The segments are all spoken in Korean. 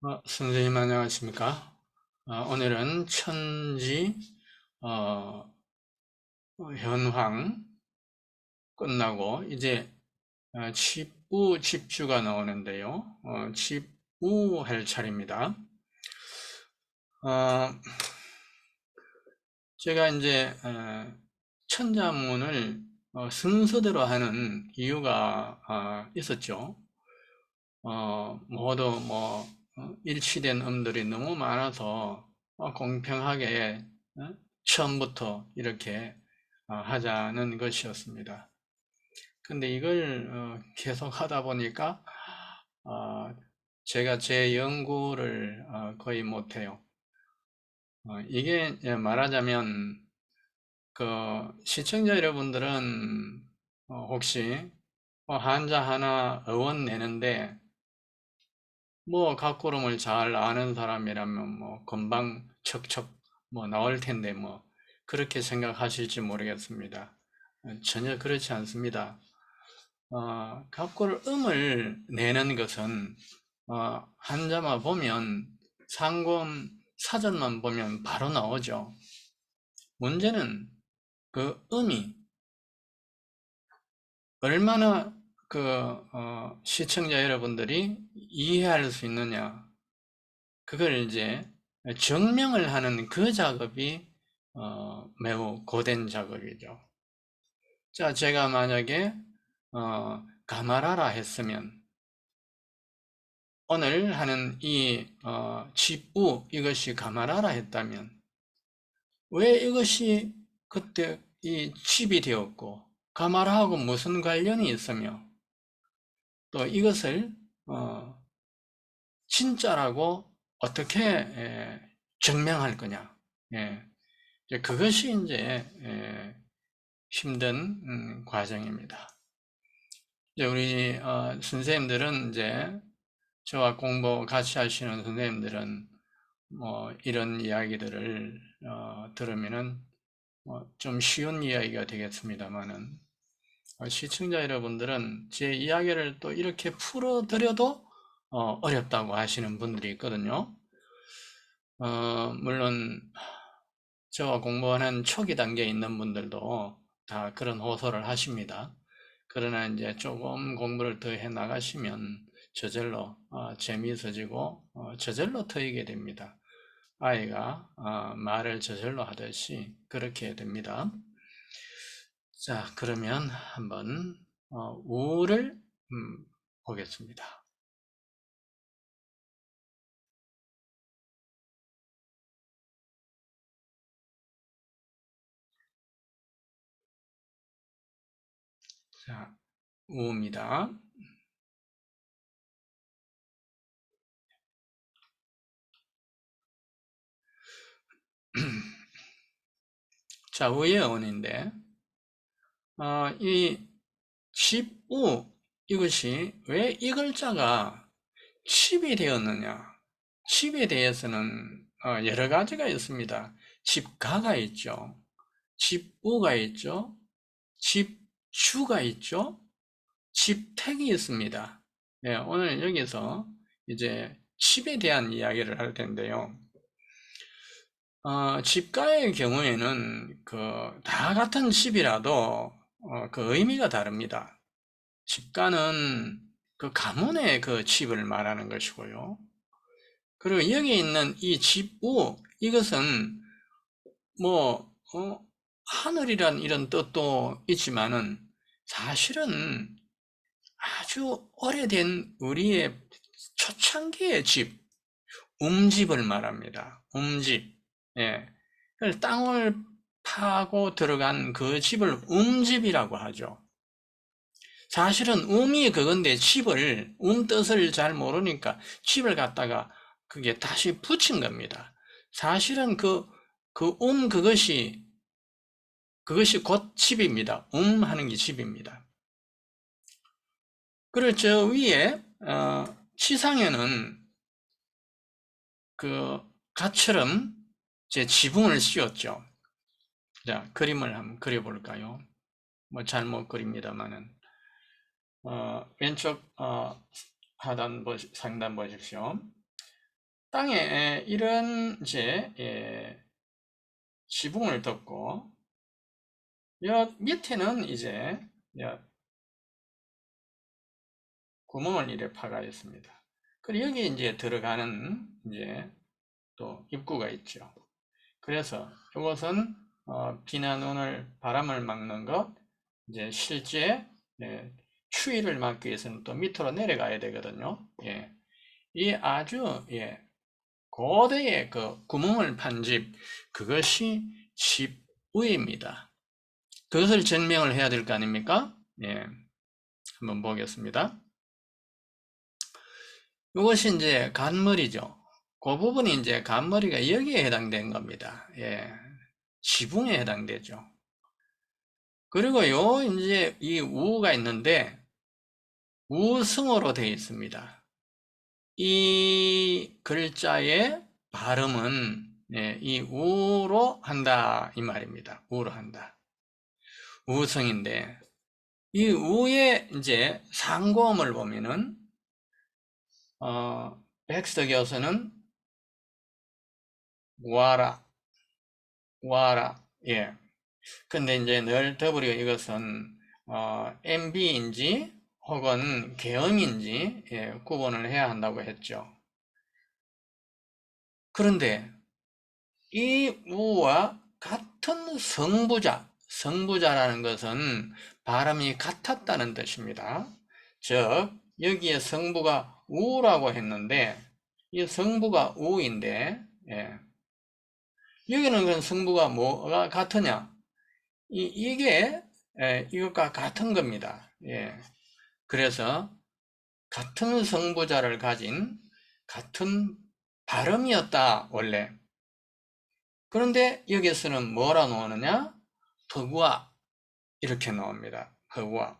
선생님 안녕하십니까? 오늘은 천지 어, 현황 끝나고 이제 집부 집주가 나오는데요. 집부 할 차례입니다. 어, 제가 이제 천자문을 순서대로 하는 이유가 있었죠. 모두 일치된 음들이 너무 많아서 공평하게 처음부터 이렇게 하자는 것이었습니다. 근데 이걸 계속 하다 보니까 어, 제가 제 연구를 거의 못해요. 이게 말하자면 그 시청자 여러분들은 혹시 한자 하나 어원 내는데 각구름을 잘 아는 사람이라면 금방 척척 나올 텐데 그렇게 생각하실지 모르겠습니다. 전혀 그렇지 않습니다. 각구름을 내는 것은 한자만 보면 상금 사전만 보면 바로 나오죠. 문제는 그 음이 얼마나 시청자 여러분들이 이해할 수 있느냐, 그걸 이제 증명을 하는 그 작업이 매우 고된 작업이죠. 자, 제가 만약에 가마라라 했으면 오늘 하는 이 집부 이것이 가마라라 했다면 왜 이것이 그때 이 집이 되었고 가마라하고 무슨 관련이 있으며 또 이것을 진짜라고 어떻게 증명할 거냐. 예. 그것이 이제 힘든 과정입니다. 이제 우리 선생님들은 이제 저와 공부 같이 하시는 선생님들은 이런 이야기들을 들으면은 좀 쉬운 이야기가 되겠습니다만은 시청자 여러분들은 제 이야기를 또 이렇게 풀어드려도 어렵다고 하시는 분들이 있거든요. 물론 저와 공부하는 초기 단계에 있는 분들도 다 그런 호소를 하십니다. 그러나 이제 조금 공부를 더 해 나가시면 저절로 재미있어지고 저절로 트이게 됩니다. 아이가 말을 저절로 하듯이 그렇게 됩니다. 자, 그러면 한번 우를 보겠습니다. 자, 우입니다. 자, 우의 어원인데 이 집우 이것이 왜 이 글자가 칩이 되었느냐? 칩에 대해서는 여러 가지가 있습니다. 집가가 있죠. 집우가 있죠. 집주가 있죠. 집택이 있습니다. 네, 오늘 여기서 이제 칩에 대한 이야기를 할 텐데요. 집가의 경우에는 다 같은 칩이라도 그 의미가 다릅니다. 집가는 그 가문의 그 칩을 말하는 것이고요. 그리고 여기 있는 이 집우, 이것은 하늘이란 이런 뜻도 있지만은 사실은 아주 오래된 우리의 초창기의 집, 움집을 말합니다. 움집. 예. 땅을 파고 들어간 그 집을 움집이라고 하죠. 사실은 움이 그건데 뜻을 잘 모르니까 집을 갖다가 그게 다시 붙인 겁니다. 사실은 그것이 곧 집입니다. 하는 게 집입니다. 그리고 저 위에, 치상에는 가처럼 제 지붕을 씌웠죠. 자, 그림을 한번 그려볼까요? 잘못 그립니다만은. 왼쪽, 상단 보십시오. 땅에 이런 이제 지붕을 덮고 여 밑에는 이제 구멍을 이렇게 파가 있습니다. 그리고 여기 이제 들어가는 이제 또 입구가 있죠. 그래서 이것은 비나 눈을 바람을 막는 것, 이제 실제 추위를 막기 위해서는 또 밑으로 내려가야 되거든요. 예. 이 아주 고대의 그 구멍을 판 집, 그것이 집우입니다. 그것을 증명을 해야 될 거 아닙니까? 예. 한번 보겠습니다. 이것이 이제 간머리죠. 그 부분이 이제 간머리가 여기에 해당된 겁니다. 예. 지붕에 해당되죠. 그리고 요 이제 이 우가 있는데 우승어로 되어 있습니다. 이 글자의 발음은 이 우로 한다 이 말입니다. 우로 한다. 우성인데 이 우의 이제 상고음을 보면은 백스터 교수는 와라 예. 근데 이제 늘 W 이것은 MB인지 혹은 계음인지 구분을 해야 한다고 했죠. 그런데 이 우와 같은 성부자라는 것은 발음이 같았다는 뜻입니다. 즉 여기에 성부가 우라고 했는데 이 성부가 우인데 여기는 그 성부가 뭐가 같으냐? 이게 이것과 같은 겁니다. 그래서 같은 성부자를 가진 같은 발음이었다 원래. 그런데 여기서는 뭐라 나오느냐? 허구아 이렇게 나옵니다. 허구아.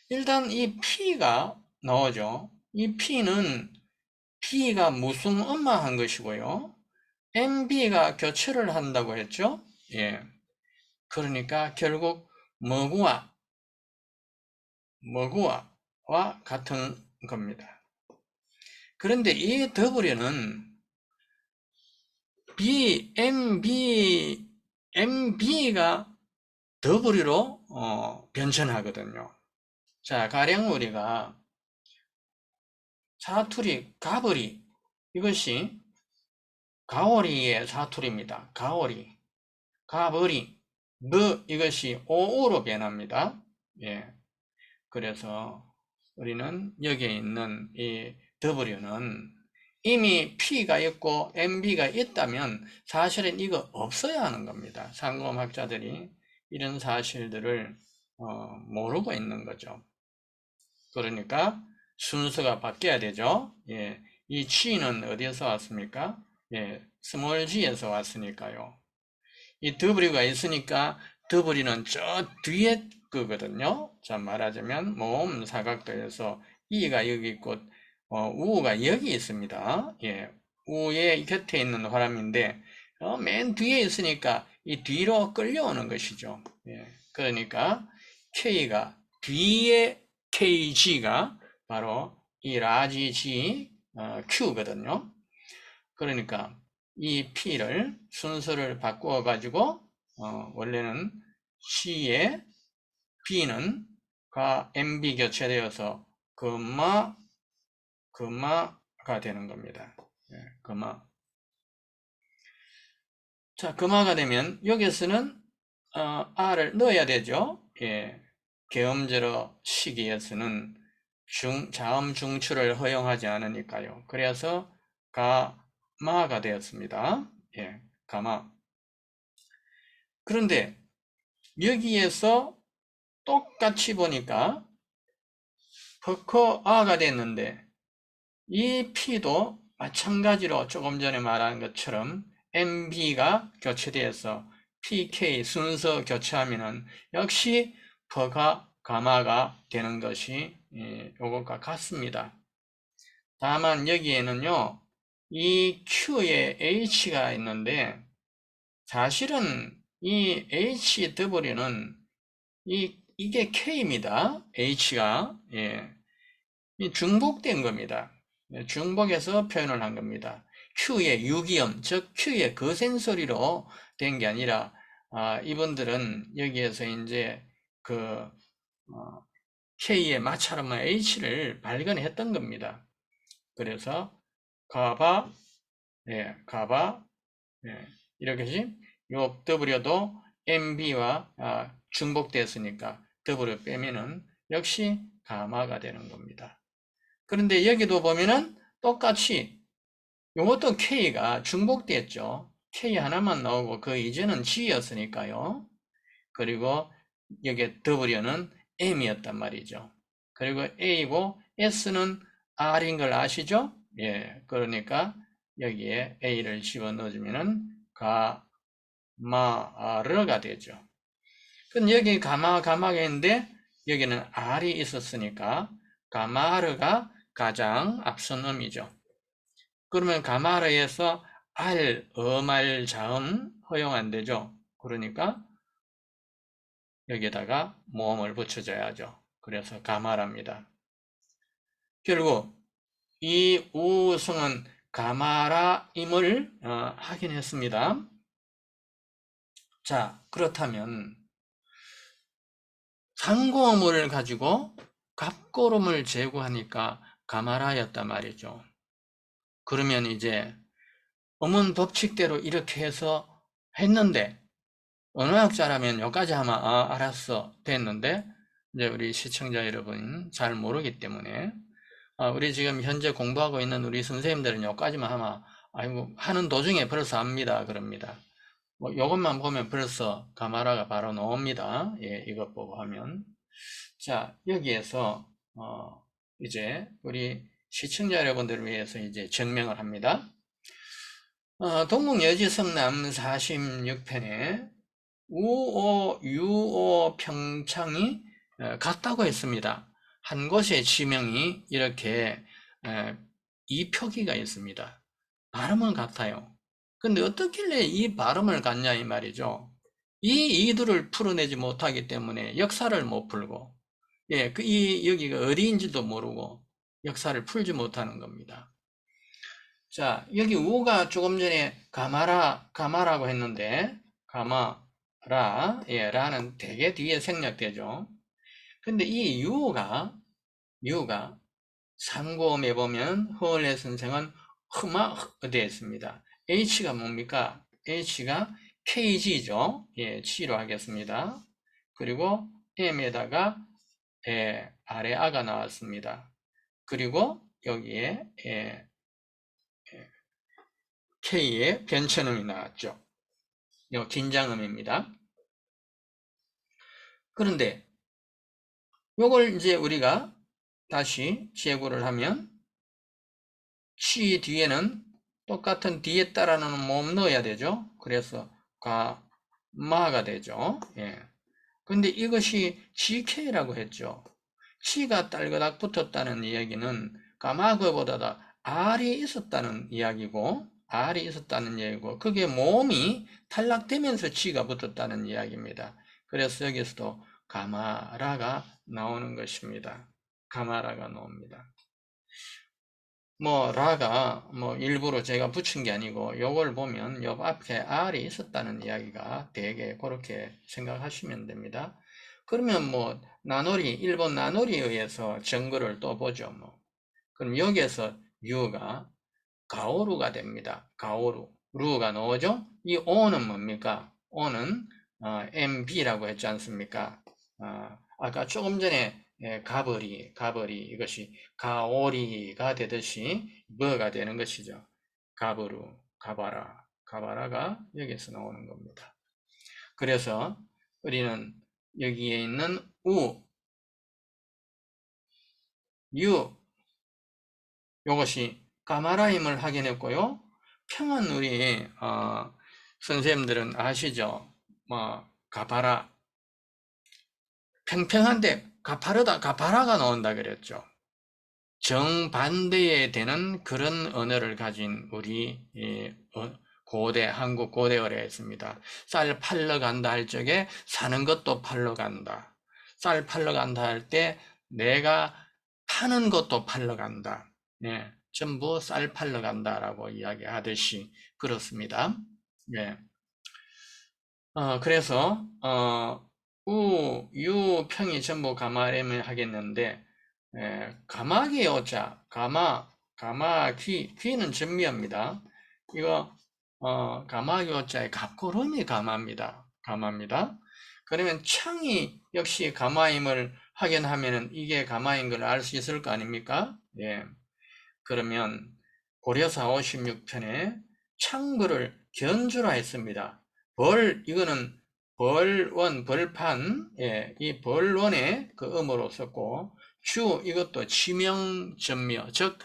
일단 이 P가 나오죠. 이 P는 B가 무승엄마한 것이고요. MB가 교체를 한다고 했죠. 그러니까 결국 머구아와 같은 겁니다. 그런데 이 W는 MB가 W로 변천하거든요. 자, 가령 우리가 사투리, 가버리, 이것이 가오리의 사투리입니다. 가오리, 가버리, 이것이 오우로 변합니다. 그래서 우리는 여기에 있는 이 W는 이미 P가 있고 MB가 있다면 사실은 이거 없어야 하는 겁니다. 상검학자들이 이런 사실들을 모르고 있는 거죠. 그러니까 순서가 바뀌어야 되죠. 이 G는 어디에서 왔습니까? 스몰 G에서 왔으니까요. 이 W가 있으니까 W는 저 뒤에 거거든요. 자, 말하자면 모음 사각도에서 E가 여기 있고 우가 여기 있습니다. 우의 곁에 있는 화람인데 맨 뒤에 있으니까 이 뒤로 끌려오는 것이죠. 그러니까 K가 뒤에 KG가 바로 이 라지 G Q거든요. 그러니까 이 P를 순서를 바꾸어 가지고 원래는 C에 B는 가 MB 교체되어서 금마가 되는 겁니다. 금마. 자, 금마가 되면 여기서는 R을 넣어야 되죠. 계엄제로 시기에서는 자음 중추를 허용하지 않으니까요. 그래서 가마가 되었습니다. 가마. 그런데 여기에서 똑같이 보니까 퍼커아가 됐는데 이 P도 마찬가지로 조금 전에 말한 것처럼 MB가 교체되어서 PK 순서 교체하면은 역시 퍼가 가마가 되는 것이 이것과 같습니다. 다만 여기에는요 이 Q에 H가 있는데 사실은 이 HW는 이게 K입니다. H가 이 중복된 겁니다. 중복해서 표현을 한 겁니다. Q의 유기음, 즉 Q의 거센 소리로 된 게 아니라 이분들은 여기에서 이제 그 K의 마찰음 H를 발견했던 겁니다. 그래서 가바, 가바, 이렇게 요 W도 MB와 중복됐으니까 W 빼면은 역시 가마가 되는 겁니다. 그런데 여기도 보면은 똑같이 요것도 K가 중복됐죠. K 하나만 나오고 그 이전은 G였으니까요. 그리고 여기에 W는 M이었단 말이죠. 그리고 A고 S는 R인 걸 아시죠? 예, 그러니까 여기에 A를 집어넣어주면은 가마르가 되죠. 그럼 여기 가마가 있는데 여기는 R이 있었으니까 가마르가 가장 앞선 음이죠. 그러면 가마르에서 알, 어말, 자음 허용 안 되죠. 그러니까 여기에다가 모음을 붙여줘야죠. 그래서 가마랍니다. 결국 이 우성은 가마라임을 확인했습니다. 자, 그렇다면 상고음을 가지고 갑고름을 제거하니까 가마라였단 말이죠. 그러면 이제 음은 법칙대로 이렇게 해서 했는데 언어학자라면 여기까지 하면 알았어 됐는데 이제 우리 시청자 여러분 잘 모르기 때문에 우리 지금 현재 공부하고 있는 우리 선생님들은 여기까지만 하면 아이고 하는 도중에 벌써 압니다 그럽니다. 뭐 이것만 보면 벌써 가마라가 바로 나옵니다. 예, 이것 보고 하면 자 여기에서 이제 우리 시청자 여러분들을 위해서 이제 증명을 합니다. 동국여지성남 46편에 우오, 유오 평창이 같다고 했습니다. 한 곳의 지명이 이렇게 이 표기가 있습니다. 발음은 같아요. 근데 어떻길래 이 발음을 갖냐 이 말이죠. 이 이들을 풀어내지 못하기 때문에 역사를 못 풀고 예, 여기가 어디인지도 모르고 역사를 풀지 못하는 겁니다. 자, 여기 우가 조금 전에 가마라고 했는데 가마라, 예, 라는 되게 뒤에 생략되죠. 근데 이 유가 상고음에 보면 허을레 선생은 되어 있습니다. H가 뭡니까? H가 KG죠. 예, G로 하겠습니다. 그리고 M에다가 아래 아가 나왔습니다. 그리고 여기에 K의 변천음이 나왔죠. 이 긴장음입니다. 그런데 이걸 이제 우리가 다시 제구를 하면 치 뒤에는 똑같은 뒤에 따라는 모음 넣어야 되죠. 그래서 가마가 되죠. 예. 근데 이것이 GK라고 했죠. 치가 딸그닥 붙었다는 이야기는 가마그보다 R이 있었다는 이야기고 그게 모음이 탈락되면서 치가 붙었다는 이야기입니다. 그래서 여기서도 가마라가 나오는 것입니다. 가마라가 나옵니다. 라가 일부러 제가 붙인 게 아니고 요걸 보면 옆 앞에 R이 있었다는 이야기가 되게 그렇게 생각하시면 됩니다. 그러면 일본 나놀이에 의해서 증거를 또 보죠. 그럼 여기에서 유가 가오루가 됩니다. 가오루. 루가 나오죠? 이 오는 뭡니까? 오는 MB라고 했지 않습니까? 아까 조금 전에 가버리 이것이 가오리가 되듯이 뭐가 되는 것이죠. 가버루, 가바라가 여기서 나오는 겁니다. 그래서 우리는 여기에 있는 유 이것이 가마라임을 확인했고요. 평은 우리 선생님들은 아시죠? 가바라 평평한데 가파라가 나온다 그랬죠. 정반대에 되는 그런 언어를 가진 우리 한국 고대 어뢰였습니다. 쌀 팔러 간다 할 적에 사는 것도 팔러 간다. 쌀 팔러 간다 할 때 내가 파는 것도 팔러 간다. 예, 전부 쌀 팔러 간다라고 이야기하듯이 그렇습니다. 예. 그래서 유, 평이 전부 가마렘을 하겠는데 가마귀 오자, 귀는 전미입니다. 이거 가마귀 오자의 갑고름이 가마입니다. 그러면 창이 역시 가마임을 확인하면은 이게 가마인 걸 알 수 있을 거 아닙니까? 예. 그러면 고려사 56편에 창부를 견주라 했습니다. 이거는 벌원, 벌판, 예, 이 벌원의 그 음으로 썼고, 이것도 지명전묘, 즉,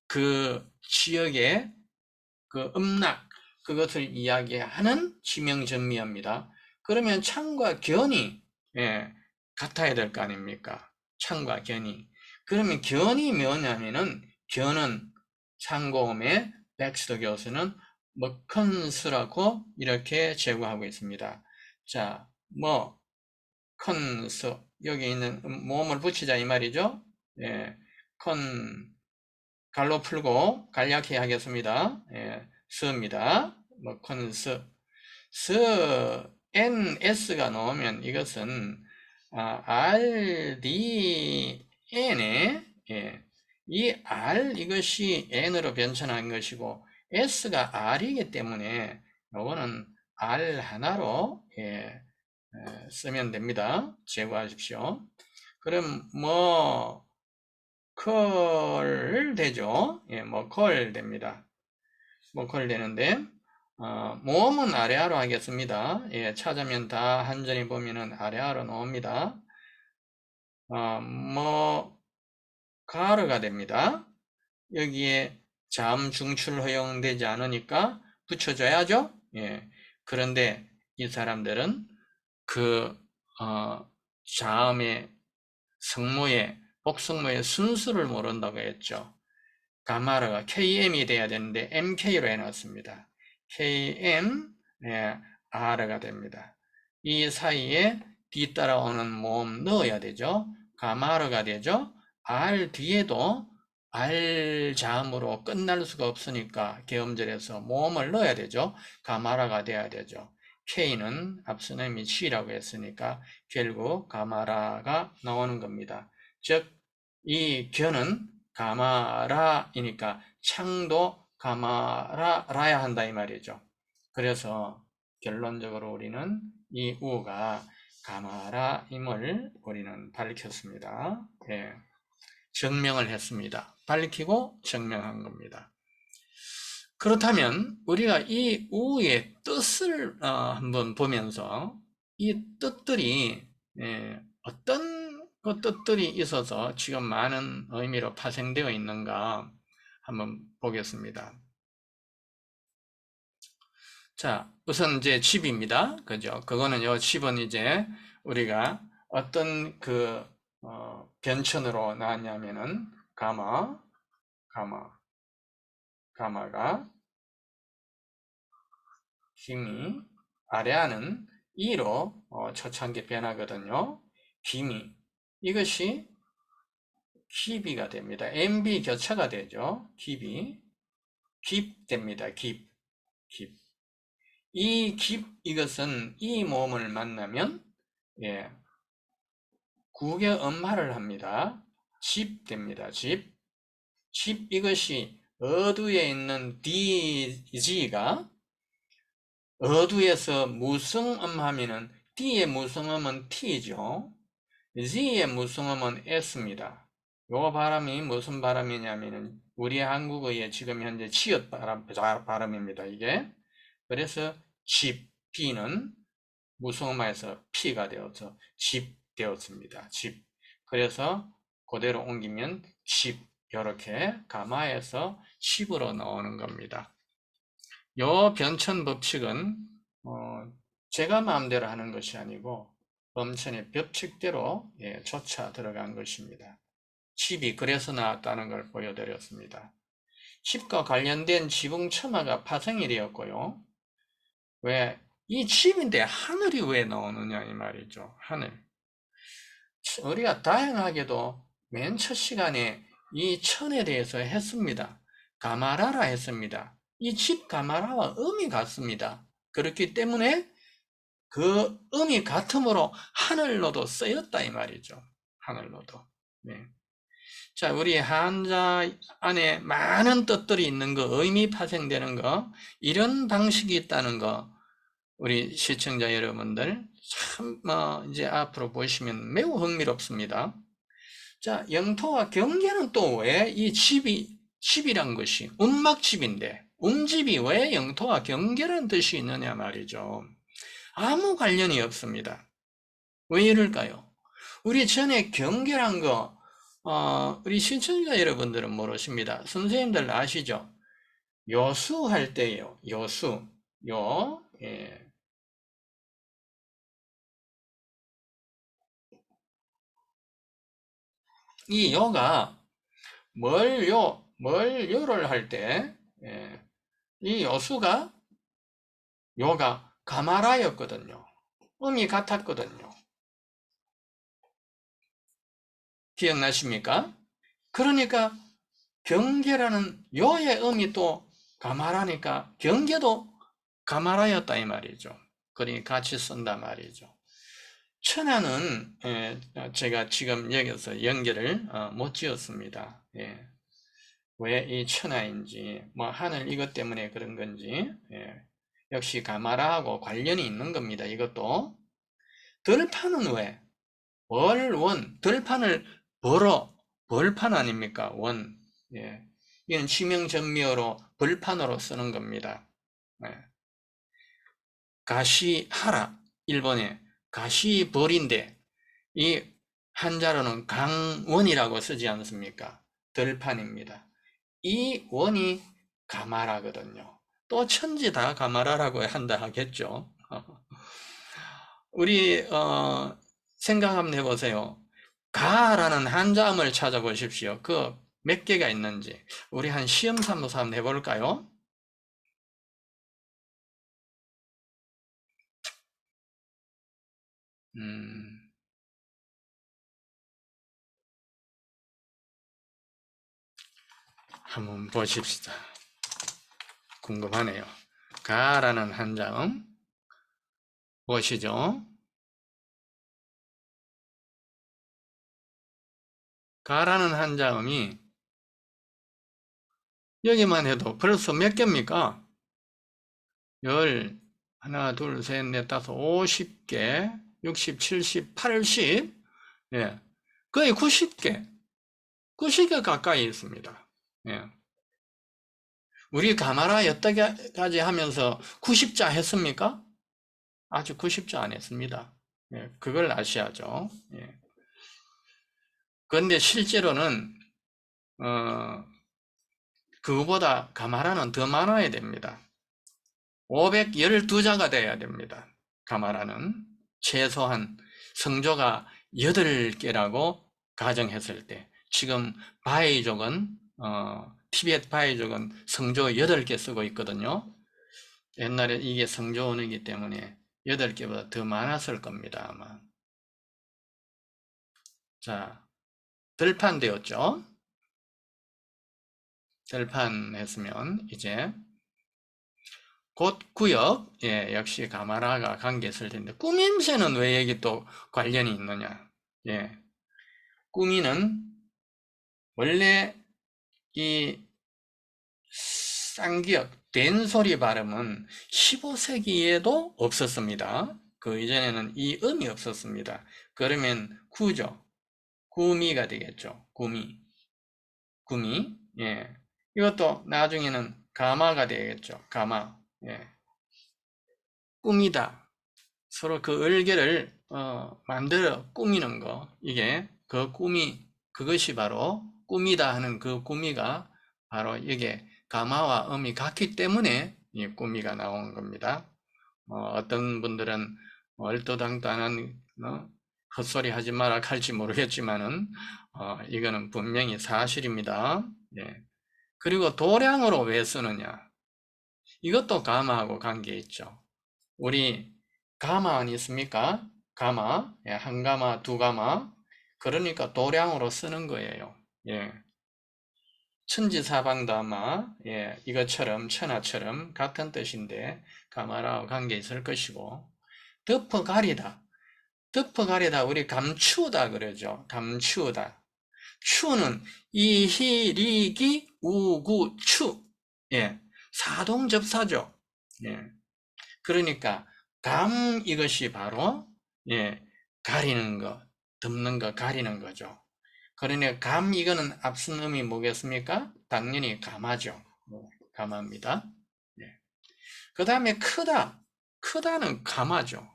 그 지역의 그 음락, 그것을 이야기하는 지명전묘입니다. 그러면 창과 견이, 예, 같아야 될 거 아닙니까? 창과 견이. 그러면 견이 뭐냐면은, 견은 창고음의 백스터 교수는 머컨스라고 이렇게 제고하고 있습니다. 자, 컨스, 여기 있는 모음을 붙이자 이 말이죠. 예, 갈로 풀고 간략히 하겠습니다. 예, 스입니다. 컨스. ns가 나오면 이것은 r, d, n에 예, 이 r 이것이 n으로 변천한 것이고 s가 r이기 때문에 이거는 r 하나로 쓰면 됩니다. 제거하십시오. 그럼 컬 되죠. 예, 컬 됩니다. 컬 되는데 모음은 아래아로 하겠습니다. 예, 찾으면 다 한전히 보면은 아래아로 나옵니다. 가르가 됩니다. 여기에 자음 중출 허용되지 않으니까 붙여줘야죠. 예. 그런데 이 사람들은 그 자음의 성모의 복성모의 순수를 모른다고 했죠. 가마르가 KM이 돼야 되는데 MK로 해놨습니다. KM, R가 됩니다. 이 사이에 뒤따라오는 모음 넣어야 되죠. 가마르가 되죠. R 뒤에도 R 자음으로 끝날 수가 없으니까 계엄절에서 모음을 넣어야 되죠. 가마라가 돼야 되죠. K는 앞서는 이미 C라고 했으니까 결국 가마라가 나오는 겁니다. 즉, 이 견은 가마라이니까 창도 가마라야 한다 이 말이죠. 그래서 결론적으로 우리는 이 우가 가마라임을 우리는 밝혔습니다. 예, 증명을 했습니다. 밝히고 증명한 겁니다. 그렇다면 우리가 이 우의 뜻을 한번 보면서 이 뜻들이 어떤 그 뜻들이 있어서 지금 많은 의미로 파생되어 있는가 한번 보겠습니다. 자, 우선 이제 칩입니다. 그죠? 그거는요, 칩은 이제 우리가 어떤 변천으로 나왔냐면은 가마가 힘이 아래하는 2로 초창기 변하거든요. 기미 이것이 기비가 됩니다. MB 교차가 되죠. 기비 됩니다. 이것은 이 모음을 만나면 국의 음화를 합니다. 집 됩니다. 집 이것이 어두에 있는 DG가 어두에서 무성음 하면은 D의 무성음은 T죠. Z의 무성음은 S입니다. 요 발음이 무슨 발음이냐면은 우리 한국어의 지금 현재 치읓 발음입니다. 이게. 그래서 집, B는 무성음에서 P가 되어서 집 되었습니다. 집. 그래서 그대로 옮기면 집. 이렇게 가마에서 집으로 나오는 겁니다. 요 변천 법칙은 제가 마음대로 하는 것이 아니고 범천의 법칙대로 쫓아 들어간 것입니다. 칩이 그래서 나왔다는 걸 보여드렸습니다. 칩과 관련된 지붕첨화가 파생이 되었고요. 왜? 이 칩인데 하늘이 왜 나오느냐 이 말이죠. 하늘. 우리가 다행하게도 맨 첫 시간에 이 천에 대해서 했습니다. 가마라라 했습니다. 이 집 가마라와 음이 같습니다. 그렇기 때문에 그 음이 같으므로 하늘로도 쓰였다 이 말이죠. 하늘로도. 네. 자, 우리 한자 안에 많은 뜻들이 있는 거, 의미 파생되는 거, 이런 방식이 있다는 거, 우리 시청자 여러분들 참 이제 앞으로 보시면 매우 흥미롭습니다. 자, 영토와 경계는 또 왜 이 집이란 것이 움막집인데 움집이 왜 영토와 경계라는 뜻이 있느냐 말이죠. 아무 관련이 없습니다. 왜 이럴까요? 우리 전에 경계란 거 우리 시청자 여러분들은 모르십니다. 선생님들 아시죠? 여수 할 때예요. 여수. 예. 이 여가 뭘요를 할 때, 이 여수가 요가 가마라였거든요. 음이 같았거든요. 기억나십니까? 그러니까 경계라는 요의 음이 또 가마라니까 경계도 가마라였다 이 말이죠. 그러니까 같이 쓴다 말이죠. 천하는 제가 지금 여기서 연결을 못 지었습니다. 왜 이 천하인지 뭐 하늘 이것 때문에 그런 건지 역시 가마라하고 관련이 있는 겁니다. 이것도 들판은 왜? 벌원 들판을 벌판 아닙니까? 원. 이건 지명전미어로 벌판으로 쓰는 겁니다. 가시하라 일본에 가시벌인데 이 한자로는 강원이라고 쓰지 않습니까? 들판입니다. 이 원이 가마라거든요. 또 천지 다 가마라라고 한다 하겠죠. 우리 생각 한번 해보세요. 가라는 한자음을 찾아보십시오. 그 몇 개가 있는지 우리 한 시험 삼아서 한번 해볼까요? 한번 보십시다. 궁금하네요. 가라는 한자음 보시죠. 가라는 한자음이 여기만 해도 벌써 몇 개입니까? 하나, 둘, 셋, 넷, 다섯, 50개, 60, 70, 80, 거의 90개, 90개 가까이 있습니다. 우리 가마라 여태까지 하면서 90자 했습니까? 아주 90자 안 했습니다. 그걸 아셔야죠. 그런데 실제로는 그거보다 가마라는 더 많아야 됩니다. 512자가 돼야 됩니다. 가마라는 최소한 성조가 8개라고 가정했을 때 지금 바이족은 티베트 바이족은 성조 8개 쓰고 있거든요. 옛날에 이게 성조원이기 때문에 8개보다 더 많았을 겁니다. 아마. 자, 들판 되었죠? 들판 했으면 이제 곧 구역, 역시 가마라가 관계 있을 텐데 꾸밈새는 왜 여기 또 관련이 있느냐? 꾸미는 원래 이 쌍기역, 된소리 발음은 15세기에도 없었습니다. 그 이전에는 이 음이 없었습니다. 그러면 구죠. 구미가 되겠죠. 구미. 이것도 나중에는 가마가 되겠죠. 가마. 꾸미다. 서로 그 을개를 만들어 꾸미는 거. 이게 그 그것이 바로 꾸미다 하는 그 꾸미가 바로 이게 가마와 음이 같기 때문에 이 꾸미가 나온 겁니다. 어떤 분들은 얼토당토하는 헛소리 하지 마라 할지 모르겠지만은 이거는 분명히 사실입니다. 그리고 도량으로 왜 쓰느냐? 이것도 가마하고 관계 있죠. 우리 가마 아니 있습니까? 가마, 한 가마, 두 가마. 그러니까 도량으로 쓰는 거예요. 천지사방도 아마 이것처럼 천하처럼 같은 뜻인데 가마라와 관계 있을 것이고, 덮어가리다. 덮어가리다 우리 감추다 그러죠. 감추다. 추는 이희리기 우구 추. 사동접사죠. 그러니까 감 이것이 바로 가리는 거, 덮는 거, 가리는 거죠. 그러니 감 이거는 앞선 음이 뭐겠습니까? 당연히 감하죠. 감합니다. 그 다음에 크다. 크다는 감하죠.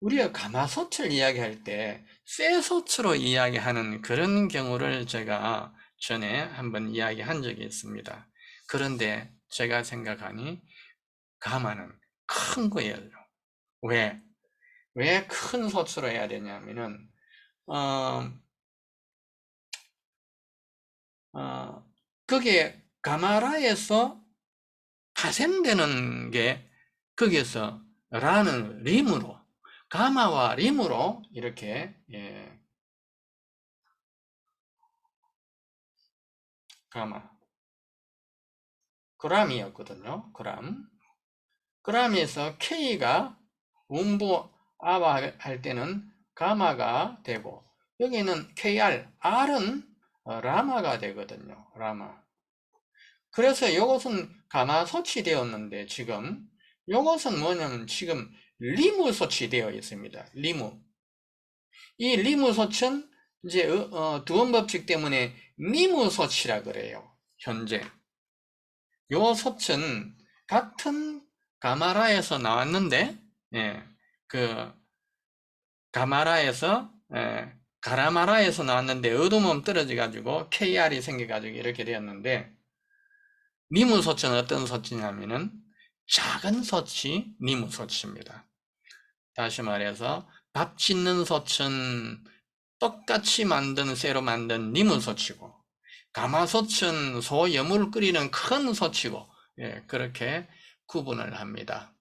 우리가 가마솥을 이야기할 때 쇠솥으로 이야기하는 그런 경우를 제가 전에 한번 이야기한 적이 있습니다. 그런데 제가 생각하니 가마는 큰 거예요. 왜? 왜 큰 솥으로 해야 되냐면은 그게 가마라에서 파생되는 게 거기에서 라는 림으로 가마와 림으로 이렇게 가마 그람이었거든요. 그람에서 K가 음부 아바 할 때는 가마가 되고 여기는 KR R은 라마가 되거든요. 라마. 그래서 이것은 가마 소치되었는데 지금 이것은 뭐냐면 지금 리무 소치되어 있습니다. 리무. 이 리무 소치는 이제 두원법칙 때문에 미무 소치라 그래요. 현재. 요 소치는 같은 가마라에서 나왔는데 그 가마라에서 가라마라에서 나왔는데 어두몸 떨어져 가지고 KR이 생겨 가지고 이렇게 되었는데 니무소치는 어떤 소치냐면은 작은 소치, 니무소치입니다. 다시 말해서 밥 짓는 소치는 똑같이 만든 쇠로 만든 니무소치고 가마소치는 소 여물 끓이는 큰 소치고 그렇게 구분을 합니다.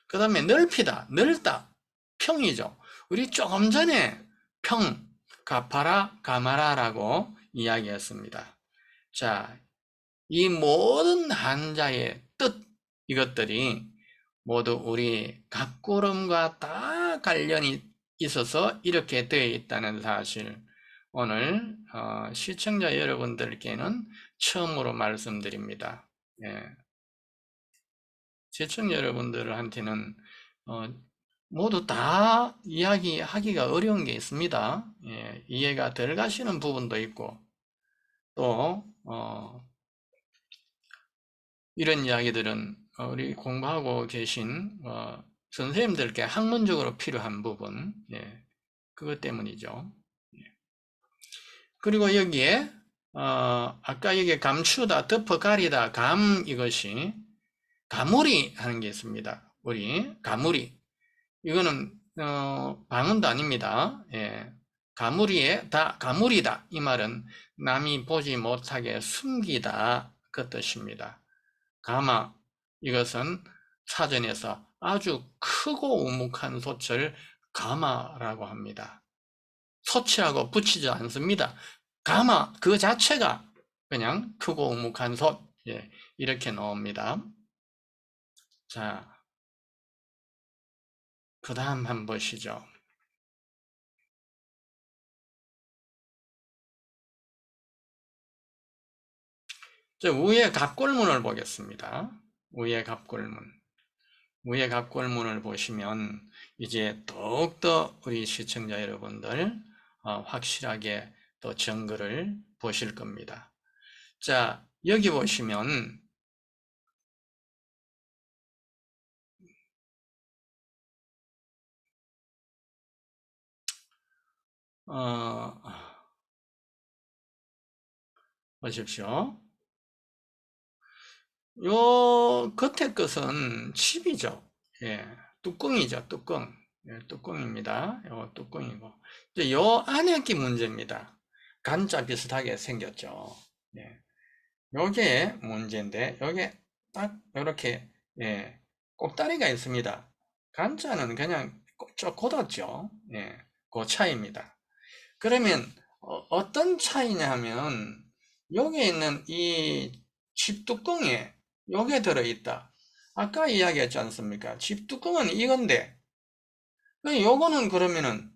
그 다음에 넓히다, 넓다, 평이죠. 우리 조금 전에 평, 가파라, 가마라라고 이야기했습니다. 자, 이 모든 한자의 뜻, 이것들이 모두 우리 각구름과 다 관련이 있어서 이렇게 되어 있다는 사실, 오늘 시청자 여러분들께는 처음으로 말씀드립니다. 시청자 여러분들한테는 모두 다 이야기하기가 어려운 게 있습니다. 이해가 덜 가시는 부분도 있고 또 이런 이야기들은 우리 공부하고 계신 선생님들께 학문적으로 필요한 부분, 그것 때문이죠. 그리고 여기에 아까 여기에 감추다, 덮어 가리다, 이것이 가물이 하는 게 있습니다. 우리 가물이 이거는 방언도 아닙니다. 가물이다 이 말은 남이 보지 못하게 숨기다 그 뜻입니다. 가마 이것은 사전에서 아주 크고 우묵한 솥을 가마라고 합니다. 솥이라고 붙이지 않습니다. 가마 그 자체가 그냥 크고 우묵한 솥 이렇게 나옵니다. 자, 그 다음 한번 보시죠. 위에 갑골문을 보겠습니다. 위에 갑골문을 보시면 이제 더욱더 우리 시청자 여러분들 확실하게 또 정글을 보실 겁니다. 자, 여기 보시면 보십시오. 요 겉에 것은 칩이죠. 뚜껑이죠, 뚜껑. 뚜껑입니다. 요 뚜껑이고. 이제 요 안에 게 문제입니다. 간자 비슷하게 생겼죠. 요게 문제인데, 요게 딱 이렇게 꼭다리가 있습니다. 간자는 그냥 쭉 곧었죠. 그 차이입니다. 그러면 어떤 차이냐 하면 여기 있는 이 집뚜껑에 요게 들어있다. 아까 이야기했지 않습니까? 집뚜껑은 이건데 요거는 그러면은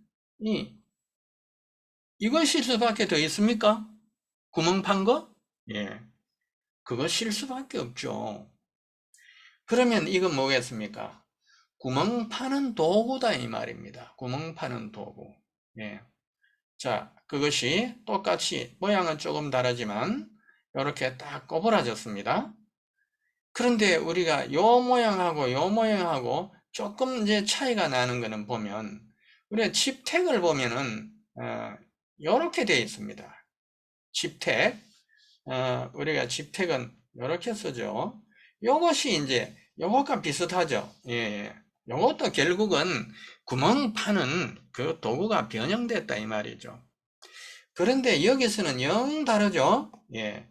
이거 실수밖에 더 있습니까? 구멍 판 거? 예, 그거 실수밖에 없죠. 그러면 이건 뭐겠습니까? 구멍 파는 도구다 이 말입니다. 구멍 파는 도구. 예. 자, 그것이 똑같이 모양은 조금 다르지만 이렇게 딱 꼬부라졌습니다. 그런데 우리가 요 모양하고 요 모양하고 조금 이제 차이가 나는 거는 보면 우리가 집택을 보면은 이렇게 되어 있습니다. 집택. 우리가 집택은 이렇게 쓰죠. 요것이 이제 요것과 비슷하죠. 예. 요것도 결국은 구멍 파는 그 도구가 변형됐다 이 말이죠. 그런데 여기서는 영 다르죠. 예.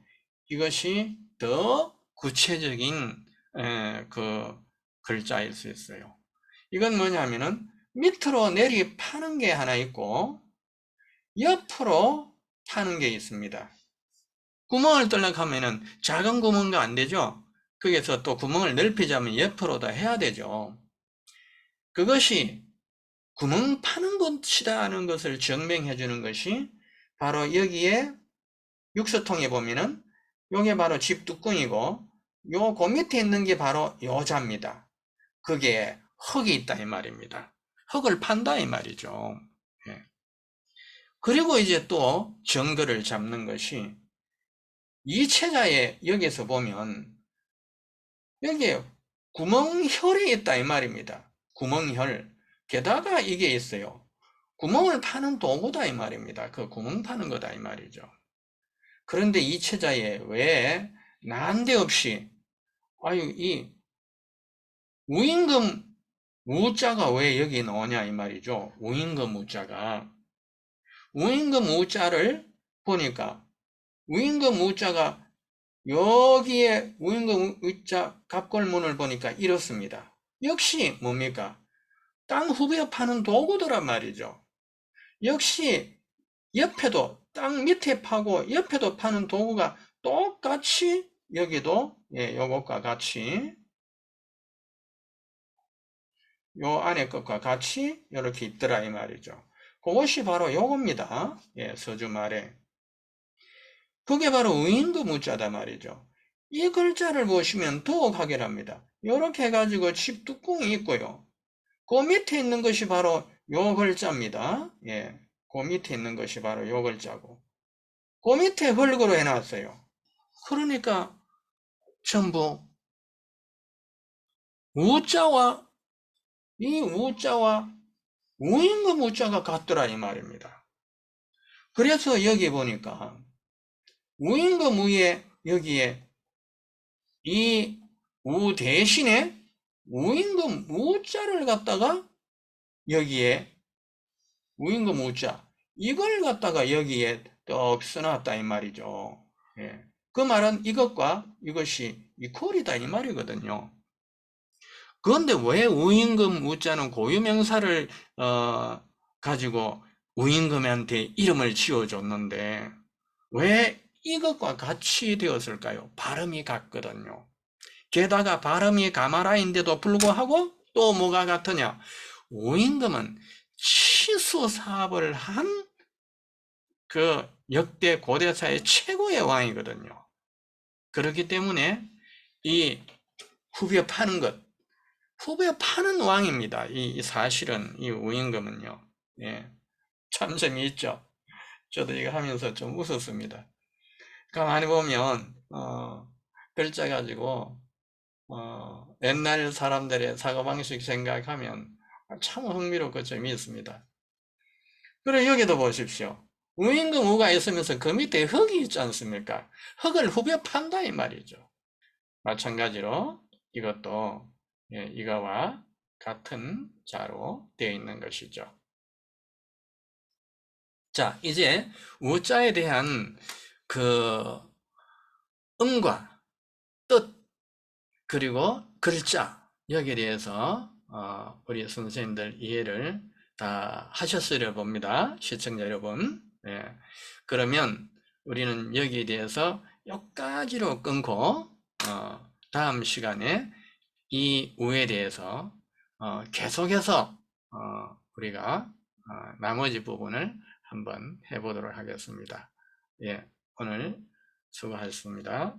이것이 더 구체적인 그 글자일 수 있어요. 이건 뭐냐면은 밑으로 내리 파는 게 하나 있고 옆으로 파는 게 있습니다. 구멍을 뚫려고 하면은 작은 구멍도 안 되죠. 거기서 또 구멍을 넓히자면 옆으로 다 해야 되죠. 그것이 구멍 파는 것이라는 것을 증명해 주는 것이 바로 여기에 육수통에 보면은 요게 바로 집뚜껑이고 요 그 밑에 있는 게 바로 요자입니다. 그게 흙이 있다 이 말입니다. 흙을 판다 이 말이죠. 예. 그리고 이제 또 정거를 잡는 것이 이 체자에 여기서 보면 여기에 구멍혈이 있다 이 말입니다. 구멍혈. 게다가 이게 있어요. 구멍을 파는 도구다 이 말입니다. 그 구멍 파는 거다 이 말이죠. 그런데 이 체자에 왜 난데없이 이 우임금 우자가 왜 여기 나오냐 이 말이죠. 우임금 우자가 우임금 우자를 보니까 우임금 우자가 여기에 우임금 우자 갑골문을 보니까 이렇습니다. 역시 뭡니까? 땅 후벼 파는 도구더란 말이죠. 역시 옆에도 땅 밑에 파고 옆에도 파는 도구가 똑같이 여기도 요것과 같이 요 안에 것과 같이 이렇게 있더라 이 말이죠. 그것이 바로 요겁니다. 서주말에. 그게 바로 의인도 무자다 말이죠. 이 글자를 보시면 더욱 확인합니다. 이렇게 해가지고 집뚜껑이 있고요. 그 밑에 있는 것이 바로 요 글자입니다. 그 밑에 있는 것이 바로 요 글자고. 그 밑에 흙으로 해놨어요. 그러니까 전부 우자와 이 우자와 우임금 우자가 같더라 이 말입니다. 그래서 여기 보니까 우임금 우에 여기에 이 우 대신에 우임금 우자를 갖다가 여기에 우임금 우자 이걸 갖다가 여기에 떡 써놨다 이 말이죠. 그 말은 이것과 이것이 이퀄이다 이 말이거든요. 그런데 왜 우임금 우자는 고유명사를 가지고 우임금한테 이름을 지어줬는데 왜 이것과 같이 되었을까요? 발음이 같거든요. 게다가 발음이 가마라인데도 불구하고 또 뭐가 같으냐? 우임금은 치수 사업을 한 그 역대 고대사의 최고의 왕이거든요. 그렇기 때문에 이 후벼 파는 것, 후벼 파는 왕입니다. 이 사실은 이 우임금은요. 참 재미있죠. 저도 이거 하면서 좀 웃었습니다. 가만히 보면 글자 가지고 옛날 사람들의 사고방식 생각하면 참 흥미롭고 재미있습니다. 그리고 여기도 보십시오. 우임금 우가 있으면서 그 밑에 흙이 있지 않습니까? 흙을 후벼 판다 이 말이죠. 마찬가지로 이것도 이거와 같은 자로 되어 있는 것이죠. 자, 이제 우자에 대한 그 음과 뜻 그리고 글자 여기에 대해서 우리 선생님들 이해를 다 하셨으려 봅니다. 시청자 여러분. 예. 그러면 우리는 여기에 대해서 여기까지로 끊고 다음 시간에 이 우에 대해서 계속해서 우리가 나머지 부분을 한번 해보도록 하겠습니다. 예, 오늘 수고하셨습니다.